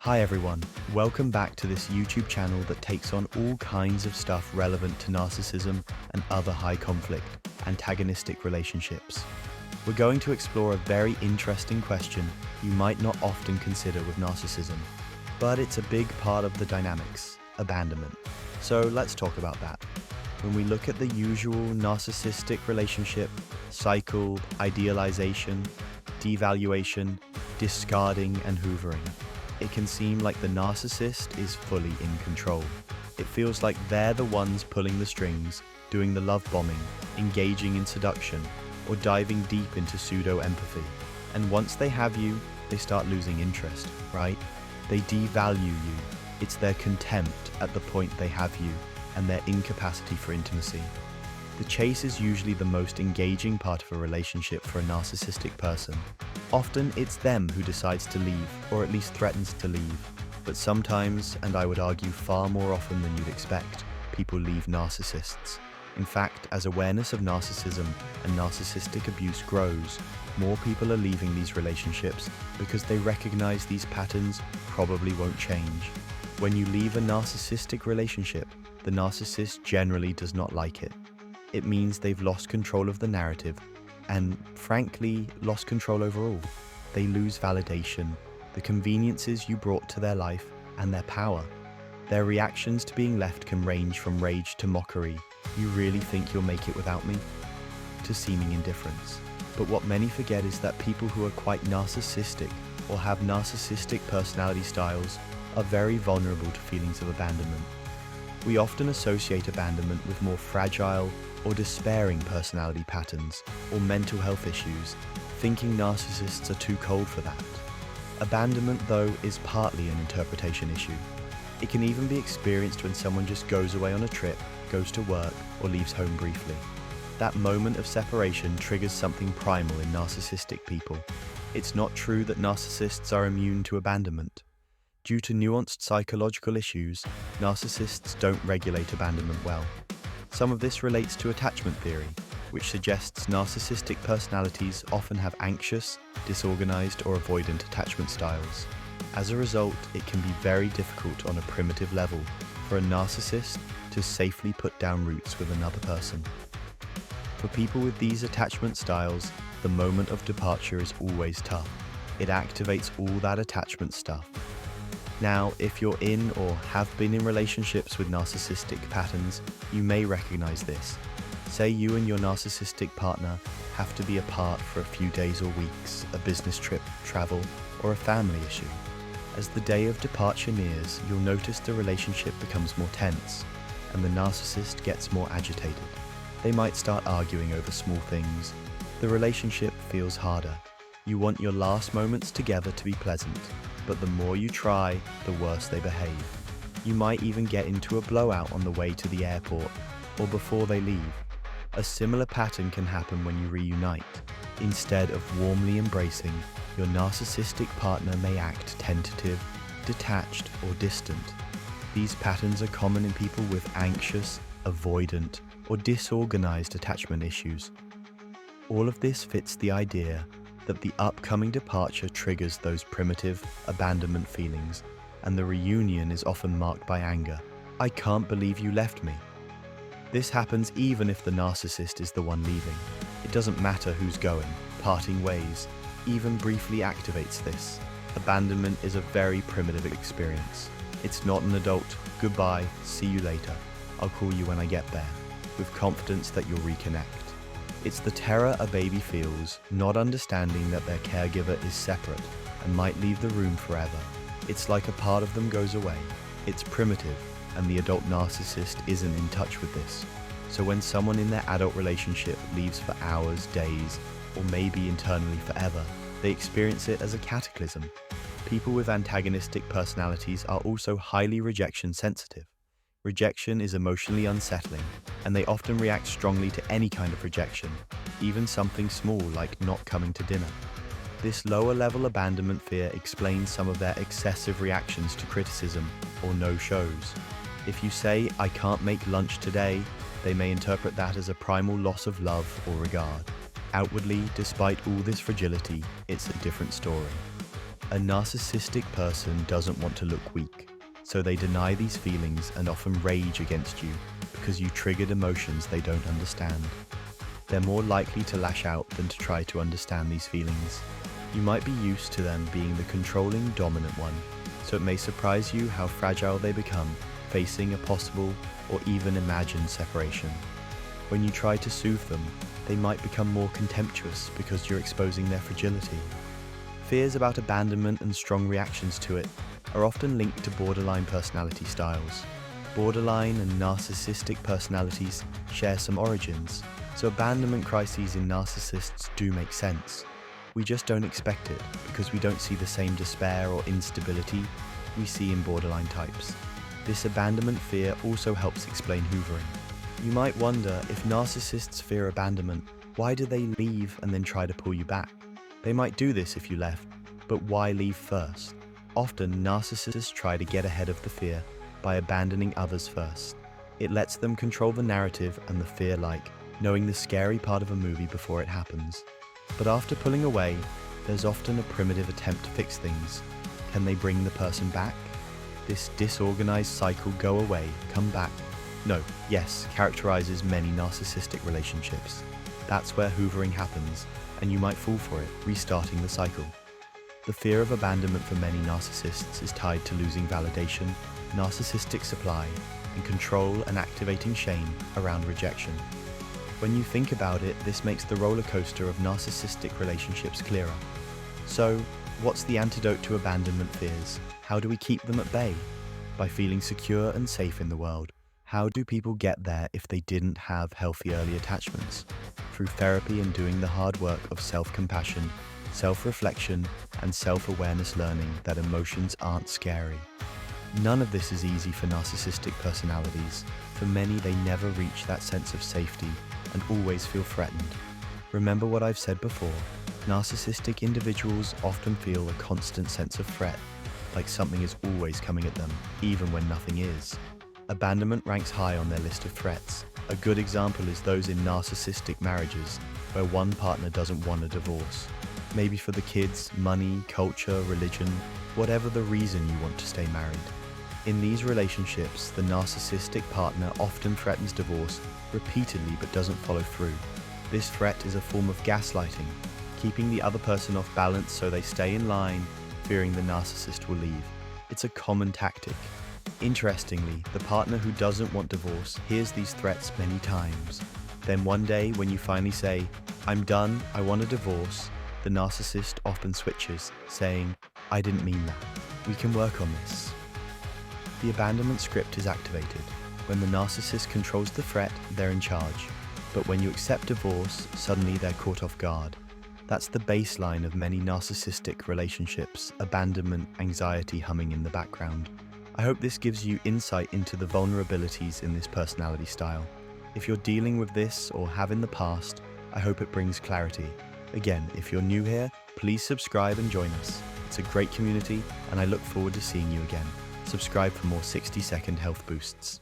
Hi everyone, welcome back to this YouTube channel that takes on all kinds of stuff relevant to narcissism and other high conflict, antagonistic relationships. We're going to explore a very interesting question you might not often consider with narcissism, but it's a big part of the dynamics, abandonment. So let's talk about that. When we look at the usual narcissistic relationship, cycle, idealization, devaluation, discarding, and hoovering, it can seem like the narcissist is fully in control. It feels like they're the ones pulling the strings, doing the love bombing, engaging in seduction, or diving deep into pseudo-empathy. And once they have you, they start losing interest, right? They devalue you. It's their contempt at the point they have you, and their incapacity for intimacy. The chase is usually the most engaging part of a relationship for a narcissistic person. Often it's them who decides to leave, or at least threatens to leave. But sometimes, and I would argue far more often than you'd expect, people leave narcissists. In fact, as awareness of narcissism and narcissistic abuse grows, more people are leaving these relationships because they recognize these patterns probably won't change. When you leave a narcissistic relationship, the narcissist generally does not like it. It means they've lost control of the narrative and, frankly, lost control overall. They lose validation, the conveniences you brought to their life, and their power. Their reactions to being left can range from rage to mockery. "You really think you'll make it without me?" to seeming indifference. But what many forget is that people who are quite narcissistic or have narcissistic personality styles are very vulnerable to feelings of abandonment. We often associate abandonment with more fragile or despairing personality patterns or mental health issues, thinking narcissists are too cold for that. Abandonment, though, is partly an interpretation issue. It can even be experienced when someone just goes away on a trip, goes to work, or leaves home briefly. That moment of separation triggers something primal in narcissistic people. It's not true that narcissists are immune to abandonment. Due to nuanced psychological issues, narcissists don't regulate abandonment well. Some of this relates to attachment theory, which suggests narcissistic personalities often have anxious, disorganized, or avoidant attachment styles. As a result, it can be very difficult on a primitive level for a narcissist to safely put down roots with another person. For people with these attachment styles, the moment of departure is always tough. It activates all that attachment stuff. Now, if you're in or have been in relationships with narcissistic patterns, you may recognize this. Say you and your narcissistic partner have to be apart for a few days or weeks, a business trip, travel, or a family issue. As the day of departure nears, you'll notice the relationship becomes more tense, and the narcissist gets more agitated. They might start arguing over small things. The relationship feels harder. You want your last moments together to be pleasant, but the more you try, the worse they behave. You might even get into a blowout on the way to the airport or before they leave. A similar pattern can happen when you reunite. Instead of warmly embracing, your narcissistic partner may act tentative, detached, or distant. These patterns are common in people with anxious, avoidant, or disorganized attachment issues. All of this fits the idea that the upcoming departure triggers those primitive abandonment feelings, and the reunion is often marked by anger. "I can't believe you left me." This happens even if the narcissist is the one leaving. It doesn't matter who's going. Parting ways even briefly activates this. Abandonment is a very primitive experience. It's not an adult, "Goodbye, see you later, I'll call you when I get there," with confidence that you'll reconnect. It's the terror a baby feels, not understanding that their caregiver is separate and might leave the room forever. It's like a part of them goes away. It's primitive, and the adult narcissist isn't in touch with this. So when someone in their adult relationship leaves for hours, days, or maybe internally forever, they experience it as a cataclysm. People with antagonistic personalities are also highly rejection sensitive. Rejection is emotionally unsettling, and they often react strongly to any kind of rejection, even something small like not coming to dinner. This lower-level abandonment fear explains some of their excessive reactions to criticism or no-shows. If you say, "I can't make lunch today," they may interpret that as a primal loss of love or regard. Outwardly, despite all this fragility, it's a different story. A narcissistic person doesn't want to look weak, so they deny these feelings and often rage against you because you triggered emotions they don't understand. They're more likely to lash out than to try to understand these feelings. You might be used to them being the controlling, dominant one, so it may surprise you how fragile they become facing a possible or even imagined separation. When you try to soothe them, they might become more contemptuous because you're exposing their fragility. Fears about abandonment and strong reactions to it are often linked to borderline personality styles. Borderline and narcissistic personalities share some origins, so abandonment crises in narcissists do make sense. We just don't expect it because we don't see the same despair or instability we see in borderline types. This abandonment fear also helps explain hoovering. You might wonder, if narcissists fear abandonment, why do they leave and then try to pull you back? They might do this if you left, but why leave first? Often, narcissists try to get ahead of the fear by abandoning others first. It lets them control the narrative and the fear, like knowing the scary part of a movie before it happens. But after pulling away, there's often a primitive attempt to fix things. Can they bring the person back? This disorganized cycle go away, come back. No, yes, characterizes many narcissistic relationships. That's where hoovering happens, and you might fall for it, restarting the cycle. The fear of abandonment for many narcissists is tied to losing validation, narcissistic supply, and control and activating shame around rejection. When you think about it, this makes the roller coaster of narcissistic relationships clearer. So, what's the antidote to abandonment fears? How do we keep them at bay? By feeling secure and safe in the world. How do people get there if they didn't have healthy early attachments? Through therapy and doing the hard work of self-compassion, self-reflection, and self-awareness, learning that emotions aren't scary. None of this is easy for narcissistic personalities. For many, they never reach that sense of safety and always feel threatened. Remember what I've said before, narcissistic individuals often feel a constant sense of threat, like something is always coming at them, even when nothing is. Abandonment ranks high on their list of threats. A good example is those in narcissistic marriages, where one partner doesn't want a divorce. Maybe for the kids, money, culture, religion, whatever the reason you want to stay married. In these relationships, the narcissistic partner often threatens divorce repeatedly but doesn't follow through. This threat is a form of gaslighting, keeping the other person off balance so they stay in line, fearing the narcissist will leave. It's a common tactic. Interestingly, the partner who doesn't want divorce hears these threats many times. Then one day, when you finally say, "I'm done, I want a divorce," the narcissist often switches, saying, "I didn't mean that. We can work on this." The abandonment script is activated. When the narcissist controls the threat, they're in charge. But when you accept divorce, suddenly they're caught off guard. That's the baseline of many narcissistic relationships, abandonment, anxiety humming in the background. I hope this gives you insight into the vulnerabilities in this personality style. If you're dealing with this or have in the past, I hope it brings clarity. Again, if you're new here, please subscribe and join us. It's a great community, and I look forward to seeing you again. Subscribe for more 60-second health boosts.